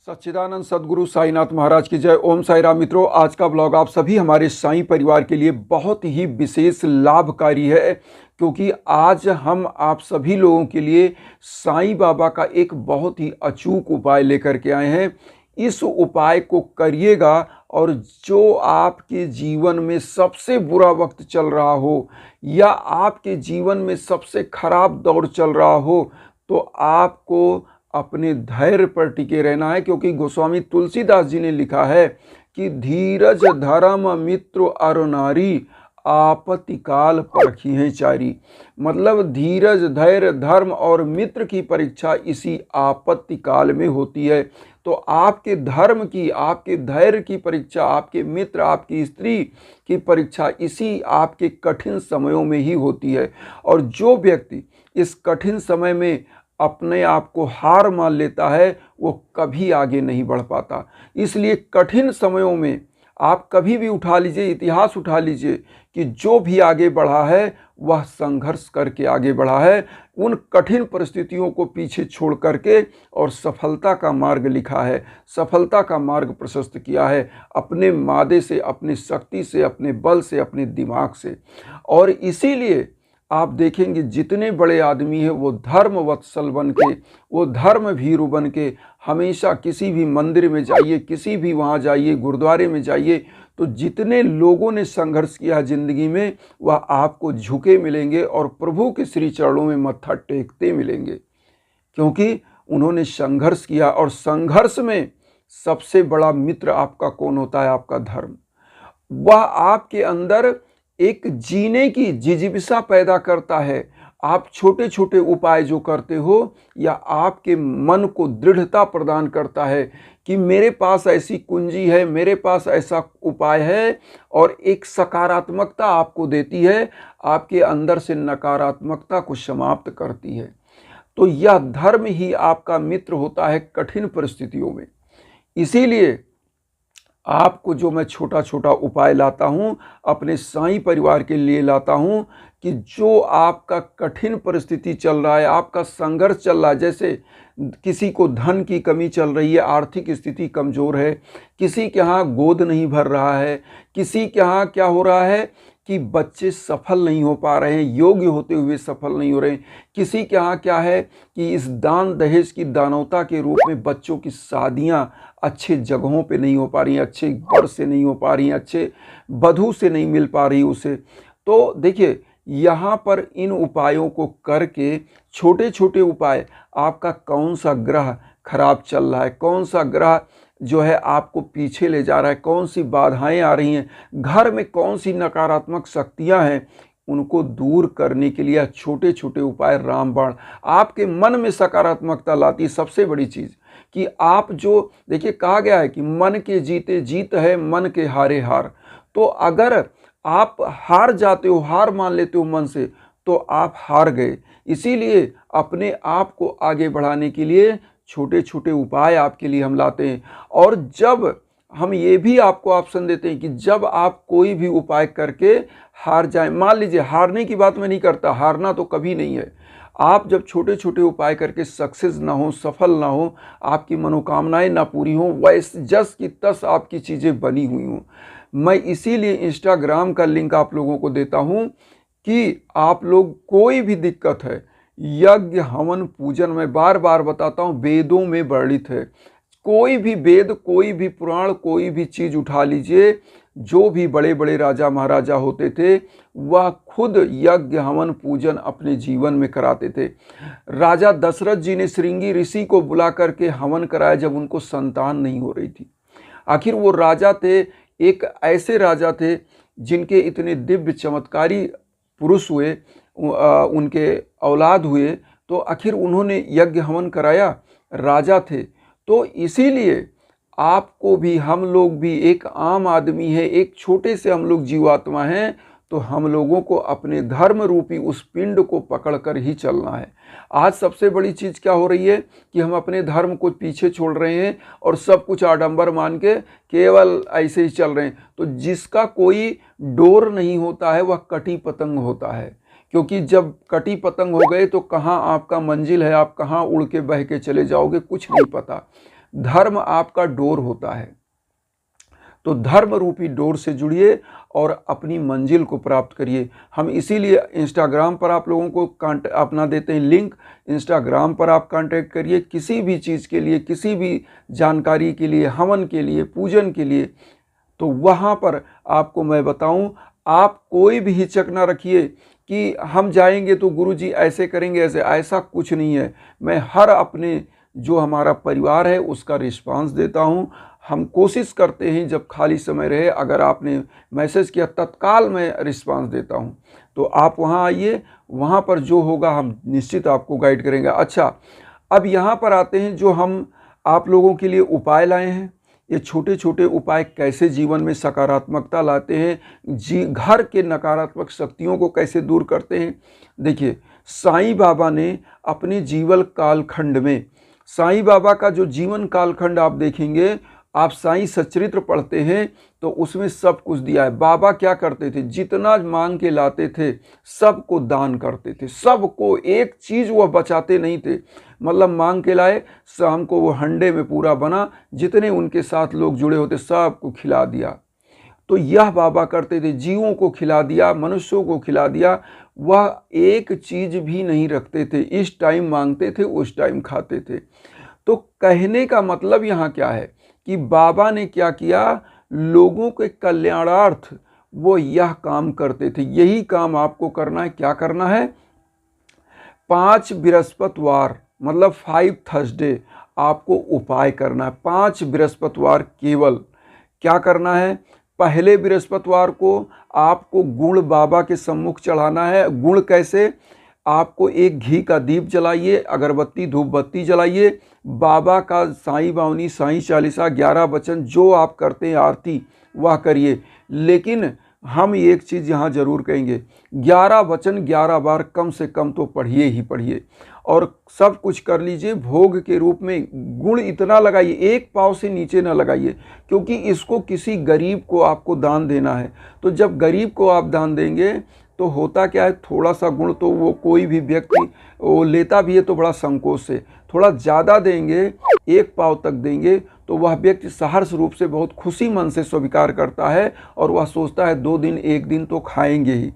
सच्चिदानंद सदगुरु साईनाथ महाराज की जय। ओम साई राम। मित्रों, आज का ब्लॉग आप सभी हमारे साईं परिवार के लिए बहुत ही विशेष लाभकारी है, क्योंकि आज हम आप सभी लोगों के लिए साईं बाबा का एक बहुत ही अचूक उपाय लेकर के आए हैं। इस उपाय को करिएगा और जो आपके जीवन में सबसे बुरा वक्त चल रहा हो या आपके जीवन में सबसे खराब दौर चल रहा हो, तो आपको अपने धैर्य पर टिके रहना है। क्योंकि गोस्वामी तुलसीदास जी ने लिखा है कि धीरज धर्म मित्र अर नारी आपत्ति काल परखी हैं चारी। मतलब धीरज, धैर्य, धर्म और मित्र की परीक्षा इसी आपत्ति काल में होती है। तो आपके धर्म की, आपके धैर्य की परीक्षा, आपके मित्र, आपकी स्त्री की परीक्षा इसी आपके कठिन समयों में ही होती है। और जो व्यक्ति इस कठिन समय में अपने आप को हार मान लेता है, वो कभी आगे नहीं बढ़ पाता। इसलिए कठिन समयों में आप कभी भी उठा लीजिए, इतिहास उठा लीजिए कि जो भी आगे बढ़ा है वह संघर्ष करके आगे बढ़ा है। उन कठिन परिस्थितियों को पीछे छोड़ करके और सफलता का मार्ग लिखा है, सफलता का मार्ग प्रशस्त किया है अपने मादे से, अपनी शक्ति से, अपने बल से, अपने दिमाग से। और इसीलिए आप देखेंगे जितने बड़े आदमी हैं वो धर्म वत्सल बन के, वो धर्म भीरु बन के हमेशा किसी भी मंदिर में जाइए, किसी भी वहाँ जाइए, गुरुद्वारे में जाइए, तो जितने लोगों ने संघर्ष किया ज़िंदगी में वह आपको झुके मिलेंगे और प्रभु के श्री चरणों में मत्था टेकते मिलेंगे, क्योंकि उन्होंने संघर्ष किया। और संघर्ष में सबसे बड़ा मित्र आपका कौन होता है? आपका धर्म। वह आपके अंदर एक जीने की जिज्ञासा पैदा करता है। आप छोटे छोटे उपाय जो करते हो या आपके मन को दृढ़ता प्रदान करता है कि मेरे पास ऐसी कुंजी है, मेरे पास ऐसा उपाय है, और एक सकारात्मकता आपको देती है, आपके अंदर से नकारात्मकता को समाप्त करती है। तो यह धर्म ही आपका मित्र होता है कठिन परिस्थितियों में। इसीलिए आपको जो मैं छोटा छोटा उपाय लाता हूँ, अपने साईं परिवार के लिए लाता हूँ कि जो आपका कठिन परिस्थिति चल रहा है, आपका संघर्ष चल रहा है, जैसे किसी को धन की कमी चल रही है, आर्थिक स्थिति कमज़ोर है, किसी के यहाँ गोद नहीं भर रहा है, किसी के यहाँ क्या हो रहा है कि बच्चे सफल नहीं हो पा रहे हैं, योग्य होते हुए सफल नहीं हो रहे हैं, किसी के यहाँ क्या है कि इस दान दहेज की दानवता के रूप में बच्चों की शादियाँ अच्छे जगहों पे नहीं हो पा रही हैं, अच्छे घर से नहीं हो पा रही हैं, अच्छे वधू से नहीं मिल पा रही उसे। तो देखिए, यहाँ पर इन उपायों को करके, छोटे छोटे उपाय, आपका कौन सा ग्रह खराब चल रहा है, कौन सा ग्रह जो है आपको पीछे ले जा रहा है, कौन सी बाधाएं आ रही हैं, घर में कौन सी नकारात्मक शक्तियां हैं, उनको दूर करने के लिए छोटे छोटे उपाय रामबाण आपके मन में सकारात्मकता लाती है। सबसे बड़ी चीज़ कि आप जो देखिए, कहा गया है कि मन के जीते जीत है, मन के हारे हार। तो अगर आप हार जाते हो, हार मान लेते हो मन से, तो आप हार गए। इसीलिए अपने आप को आगे बढ़ाने के लिए छोटे छोटे उपाय आपके लिए हम लाते हैं। और जब हम ये भी आपको ऑप्शन देते हैं कि जब आप कोई भी उपाय करके हार जाएं, मान लीजिए, हारने की बात मैं नहीं करता, हारना तो कभी नहीं है। आप जब छोटे छोटे उपाय करके सक्सेस ना हो, सफल ना हो, आपकी मनोकामनाएं ना पूरी हों, वैसे जस की तस आपकी चीज़ें बनी हुई हों, मैं इसीलिए इंस्टाग्राम का लिंक आप लोगों को देता हूं कि आप लोग, कोई भी दिक्कत है, यज्ञ हवन पूजन, मैं बार बार बताता हूँ, वेदों में वर्णित है। कोई भी वेद, कोई भी पुराण, कोई भी चीज़ उठा लीजिए, जो भी बड़े बड़े राजा महाराजा होते थे वह खुद यज्ञ हवन पूजन अपने जीवन में कराते थे। राजा दशरथ जी ने श्रृंगी ऋषि को बुला करके हवन कराया जब उनको संतान नहीं हो रही थी। आखिर वो राजा थे, एक ऐसे राजा थे जिनके इतने दिव्य चमत्कारी पुरुष हुए, उनके औलाद हुए, तो आखिर उन्होंने यज्ञ हवन कराया, राजा थे। तो इसीलिए आपको भी, हम लोग भी एक आम आदमी है, एक छोटे से हम लोग जीवात्मा हैं, तो हम लोगों को अपने धर्म रूपी उस पिंड को पकड़कर ही चलना है। आज सबसे बड़ी चीज़ क्या हो रही है कि हम अपने धर्म को पीछे छोड़ रहे हैं और सब कुछ आडंबर मान के केवल ऐसे ही चल रहे हैं। तो जिसका कोई डोर नहीं होता है वह कटी पतंग होता है, क्योंकि जब कटी पतंग हो गए तो कहाँ आपका मंजिल है, आप कहाँ उड़ के बह के चले जाओगे, कुछ नहीं पता। धर्म आपका डोर होता है। तो धर्म रूपी डोर से जुड़िए और अपनी मंजिल को प्राप्त करिए। हम इसीलिए इंस्टाग्राम पर आप लोगों को अपना देते हैं लिंक। इंस्टाग्राम पर आप कांटेक्ट करिए किसी भी चीज़ के लिए, किसी भी जानकारी के लिए, हवन के लिए, पूजन के लिए। तो वहाँ पर आपको मैं बताऊँ, आप कोई भी हिचक ना रखिए कि हम जाएंगे तो गुरुजी ऐसे करेंगे, ऐसा कुछ नहीं है। मैं हर अपने जो हमारा परिवार है उसका रिस्पांस देता हूँ। हम कोशिश करते हैं जब खाली समय रहे, अगर आपने मैसेज किया तत्काल मैं रिस्पांस देता हूँ। तो आप वहाँ आइए, वहाँ पर जो होगा हम निश्चित आपको गाइड करेंगे। अच्छा, अब यहाँ पर आते हैं जो हम आप लोगों के लिए उपाय लाए हैं। ये छोटे छोटे उपाय कैसे जीवन में सकारात्मकता लाते हैं, घर के नकारात्मक शक्तियों को कैसे दूर करते हैं। देखिए, साईं बाबा ने अपने जीवन कालखंड में, साईं बाबा का जो जीवन कालखंड आप देखेंगे, आप साईं सच्चरित्र पढ़ते हैं तो उसमें सब कुछ दिया है। बाबा क्या करते थे, जितना मांग के लाते थे सबको दान करते थे, सबको, एक चीज़ वह बचाते नहीं थे। मतलब मांग के लाए, शाम को वो हंडे में पूरा बना, जितने उनके साथ लोग जुड़े होते सबको खिला दिया। तो यह बाबा करते थे, जीवों को खिला दिया, मनुष्यों को खिला दिया। वह एक चीज़ भी नहीं रखते थे, इस टाइम मांगते थे उस टाइम खाते थे। तो कहने का मतलब यहाँ क्या है कि बाबा ने क्या किया, लोगों के कल्याणार्थ वो यह काम करते थे। यही काम आपको करना है। क्या करना है, 5 बृहस्पतिवार मतलब 5 थर्सडे आपको उपाय करना है। 5 बृहस्पतिवार केवल क्या करना है, पहले बृहस्पतिवार को आपको गुड़ बाबा के सम्मुख चढ़ाना है। गुड़ कैसे, आपको एक घी का दीप जलाइए, अगरबत्ती धूप बत्ती जलाइए, बाबा का साईं बावनी, साईं चालीसा, 11 वचन जो आप करते हैं आरती वह करिए। लेकिन हम एक चीज़ यहाँ जरूर कहेंगे, 11 वचन 11 बार कम से कम तो पढ़िए ही पढ़िए। और सब कुछ कर लीजिए। भोग के रूप में गुड़ इतना लगाइए, 1 पाव से नीचे ना लगाइए, क्योंकि इसको किसी गरीब को आपको दान देना है। तो जब गरीब को आप दान देंगे तो होता क्या है, थोड़ा सा गुण तो वो कोई भी व्यक्ति वो लेता भी है तो बड़ा संकोच से, थोड़ा ज़्यादा देंगे, 1 पाव तक देंगे तो वह व्यक्ति सहर्ष रूप से बहुत खुशी मन से स्वीकार करता है और वह सोचता है 2 दिन 1 दिन तो खाएंगे ही।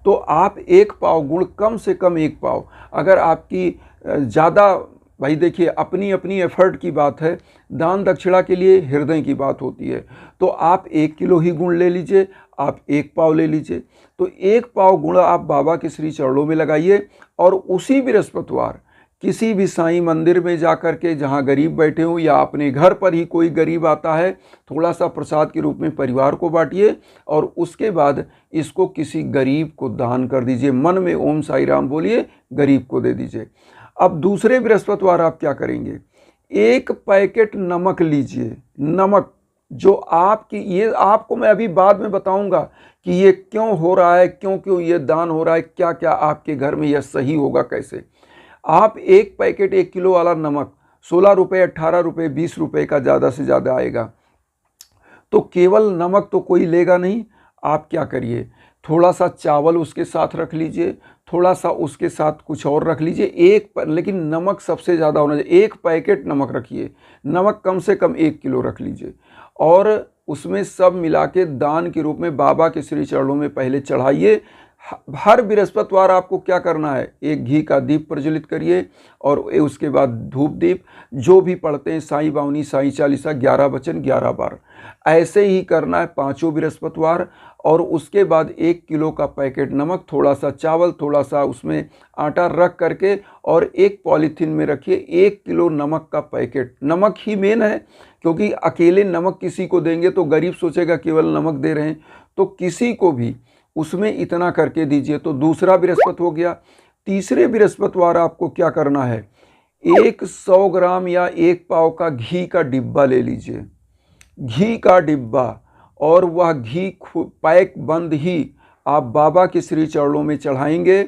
तो आप 1 पाव गुड़, कम से कम 1 पाव, अगर आपकी ज़्यादा, भाई देखिए अपनी अपनी एफर्ट की बात है, दान दक्षिणा के लिए हृदय की बात होती है। तो आप 1 किलो ही गुड़ ले लीजिए, आप 1 पाव ले लीजिए। तो 1 पाव गुड़ आप बाबा के श्री चरणों में लगाइए और उसी बृहस्पतिवार किसी भी साईं मंदिर में जाकर के, जहाँ गरीब बैठे हों या अपने घर पर ही कोई गरीब आता है, थोड़ा सा प्रसाद के रूप में परिवार को बांटिए और उसके बाद इसको किसी गरीब को दान कर दीजिए। मन में ओम साई राम बोलिए, गरीब को दे दीजिए। अब दूसरे बृहस्पतिवार आप क्या करेंगे, 1 पैकेट नमक लीजिए। नमक जो आपकी, ये आपको मैं अभी बाद में बताऊंगा कि ये क्यों हो रहा है, क्यों ये दान हो रहा है, क्या क्या आपके घर में यह सही होगा कैसे। आप 1 पैकेट 1 किलो वाला नमक 16 रुपये, 18 रुपये, 20 रुपये का ज़्यादा से ज़्यादा आएगा। तो केवल नमक तो कोई लेगा नहीं। आप क्या करिए, थोड़ा सा चावल उसके साथ रख लीजिए, थोड़ा सा उसके साथ कुछ और रख लीजिए, लेकिन नमक सबसे ज़्यादा होना चाहिए। 1 पैकेट नमक रखिए, नमक कम से कम 1 किलो रख लीजिए और उसमें सब मिला के दान के रूप में बाबा के श्री चरणों में पहले चढ़ाइए। हर बृहस्पतिवार आपको क्या करना है, 1 घी का दीप प्रज्वलित करिए और उसके बाद धूप दीप, जो भी पढ़ते हैं साईं बावनी, साईं चालीसा, 11 वचन 11 बार, ऐसे ही करना है 5 बृहस्पतिवार। और उसके बाद 1 किलो का पैकेट नमक, थोड़ा सा चावल, थोड़ा सा उसमें आटा रख करके और एक पॉलीथीन में रखिए 1 किलो नमक का पैकेट। नमक ही मेन है, क्योंकि अकेले नमक किसी को देंगे तो गरीब सोचेगा केवल नमक दे रहे हैं, तो किसी को भी उसमें इतना करके दीजिए। तो दूसरा बृहस्पति हो गया। तीसरे बृहस्पतिवार आपको क्या करना है, 100 ग्राम या 1 पाव का घी का डिब्बा ले लीजिए, घी का डिब्बा, और वह घी पैक बंद ही आप बाबा के श्री चरणों में चढ़ाएंगे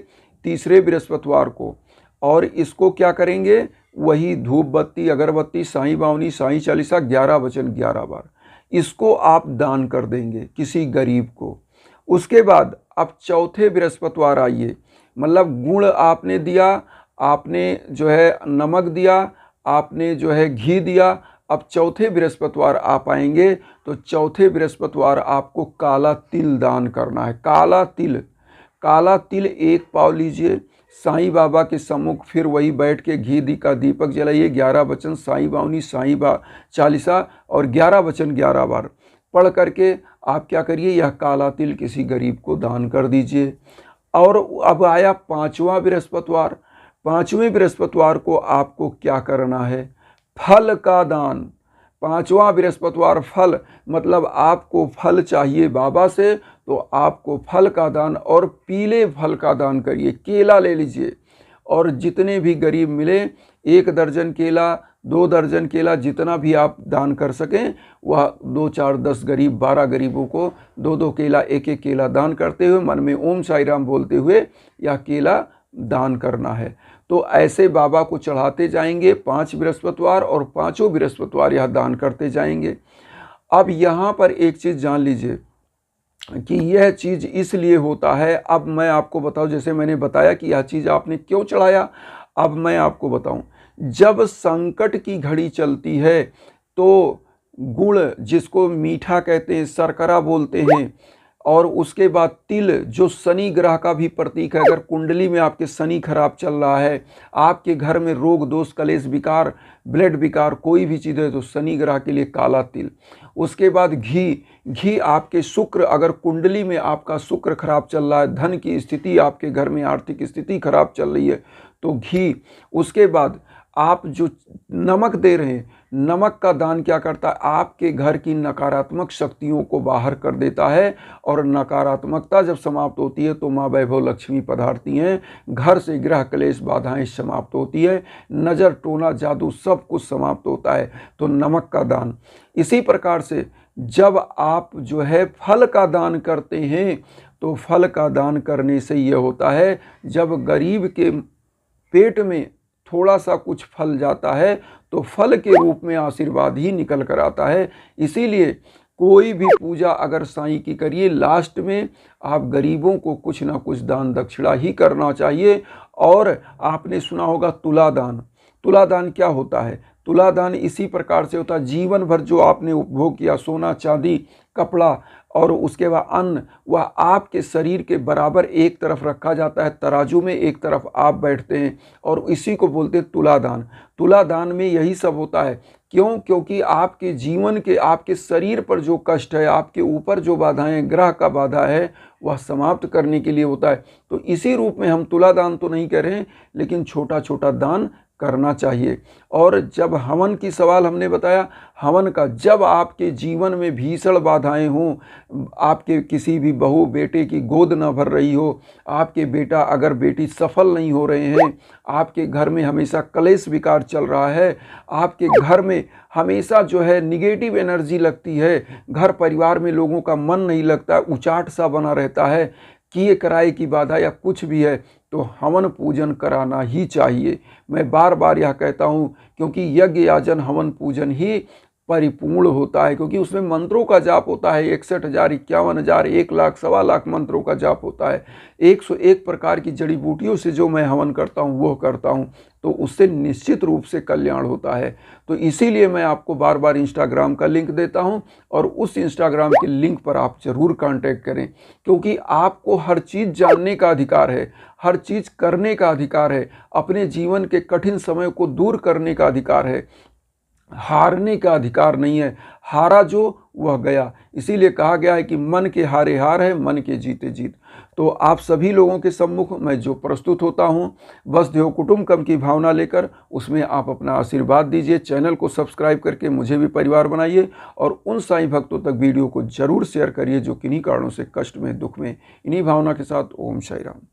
तीसरे बृहस्पतिवार को। और इसको क्या करेंगे, वही धूप बत्ती, अगरबत्ती, साईं बावनी, साईं चालीसा, 11 वचन 11 बार, इसको आप दान कर देंगे किसी गरीब को। उसके बाद अब चौथे बृहस्पतिवार आइए, मतलब गुड़ आपने दिया, आपने जो है नमक दिया, आपने जो है घी दिया, अब चौथे बृहस्पतिवार आप आएंगे तो चौथे बृहस्पतिवार आपको काला तिल दान करना है। काला तिल 1 पाव लीजिए, साईं बाबा के सम्मुख फिर वही बैठ के घी का दीपक जलाइए, 11 वचन साईं बावनी साईं चालीसा और 11 वचन 11 बार पढ़ करके आप क्या करिए, यह काला तिल किसी गरीब को दान कर दीजिए। और अब आया 5वां बृहस्पतिवार। 5वें बृहस्पतिवार को आपको क्या करना है, फल का दान। 5वां बृहस्पतिवार फल, मतलब आपको फल चाहिए बाबा से तो आपको फल का दान और पीले फल का दान करिए। केला ले लीजिए और जितने भी गरीब मिले 1 दर्जन केला, 2 दर्जन केला, जितना भी आप दान कर सकें वह 2, 4, 10 गरीब, 12 गरीबों को 2-2 केला, 1-1 केला दान करते हुए मन में ओम साई राम बोलते हुए यह केला दान करना है। तो ऐसे बाबा को चढ़ाते जाएंगे 5 बृहस्पतिवार और 5 बृहस्पतिवार यह दान करते जाएंगे। अब यहाँ पर एक चीज़ जान लीजिए कि यह चीज़ इसलिए होता है। अब मैं आपको बताऊं, जैसे मैंने बताया कि यह चीज़ आपने क्यों चढ़ाया, अब मैं आपको बताऊं। जब संकट की घड़ी चलती है तो गुड़, जिसको मीठा कहते हैं, शर्करा बोलते हैं, और उसके बाद तिल जो शनि ग्रह का भी प्रतीक है। अगर कुंडली में आपके शनि खराब चल रहा है, आपके घर में रोग दोष कलेश विकार, ब्लड विकार कोई भी चीज़ है तो शनि ग्रह के लिए काला तिल। उसके बाद घी आपके शुक्र, अगर कुंडली में आपका शुक्र खराब चल रहा है, धन की स्थिति, आपके घर में आर्थिक स्थिति खराब चल रही है तो घी। उसके बाद आप जो नमक दे रहे हैं, नमक का दान क्या करता है, आपके घर की नकारात्मक शक्तियों को बाहर कर देता है और नकारात्मकता जब समाप्त होती है तो माँ वैभव लक्ष्मी पधारती हैं, घर से ग्रह क्लेश बाधाएं समाप्त होती है, नज़र टोना जादू सब कुछ समाप्त होता है। तो नमक का दान। इसी प्रकार से जब आप जो है फल का दान करते हैं तो फल का दान करने से यह होता है, जब गरीब के पेट में थोड़ा सा कुछ फल जाता है तो फल के रूप में आशीर्वाद ही निकल कर आता है। इसीलिए कोई भी पूजा अगर साईं की करिए, लास्ट में आप गरीबों को कुछ ना कुछ दान दक्षिणा ही करना चाहिए। और आपने सुना होगा तुला दान। तुला दान क्या होता है, तुला दान इसी प्रकार से होता है, जीवन भर जो आपने उपभोग किया, सोना चांदी कपड़ा और उसके बाद अन्न, वह आपके शरीर के बराबर एक तरफ रखा जाता है, तराजू में एक तरफ आप बैठते हैं और इसी को बोलते हैं तुला दान। तुला दान में यही सब होता है। क्यों? क्योंकि आपके जीवन के, आपके शरीर पर जो कष्ट है, आपके ऊपर जो बाधाएं, ग्रह का बाधा है, वह समाप्त करने के लिए होता है। तो इसी रूप में हम तुला दान तो नहीं कर रहे हैं, लेकिन छोटा छोटा दान करना चाहिए। और जब हवन की सवाल हमने बताया, हवन का, जब आपके जीवन में भीषण बाधाएं हों, आपके किसी भी बहू बेटे की गोद न भर रही हो, आपके बेटा अगर बेटी सफल नहीं हो रहे हैं, आपके घर में हमेशा कलेश विकार चल रहा है, आपके घर में हमेशा जो है निगेटिव एनर्जी लगती है, घर परिवार में लोगों का मन नहीं लगता, उचाट सा बना रहता है, किए कराए की बाधा या कुछ भी है, तो हवन पूजन कराना ही चाहिए। मैं बार बार यह कहता हूँ क्योंकि यज्ञ याजन हवन पूजन ही परिपूर्ण होता है, क्योंकि उसमें मंत्रों का जाप होता है 61,000, 51,000, 1 लाख, 1.25 लाख मंत्रों का जाप होता है। 101 प्रकार की जड़ी बूटियों से जो मैं हवन करता हूँ वो करता हूँ, तो उससे निश्चित रूप से कल्याण होता है। तो इसीलिए मैं आपको बार बार इंस्टाग्राम का लिंक देता हूँ और उस इंस्टाग्राम के लिंक पर आप ज़रूर कांटेक्ट करें, क्योंकि आपको हर चीज़ जानने का अधिकार है, हर चीज़ करने का अधिकार है, अपने जीवन के कठिन समय को दूर करने का अधिकार है, हारने का अधिकार नहीं है। हारा जो वह गया, इसीलिए कहा गया है कि मन के हारे हार है, मन के जीते जीत। तो आप सभी लोगों के सम्मुख मैं जो प्रस्तुत होता हूँ, वसुधैव कुटुंबकम की भावना लेकर उसमें आप अपना आशीर्वाद दीजिए। चैनल को सब्सक्राइब करके मुझे भी परिवार बनाइए और उन साईं भक्तों तक वीडियो को जरूर शेयर करिए जो किन्हीं कारणों से कष्ट में, दुख में। इन्हीं भावना के साथ ओम साई राम।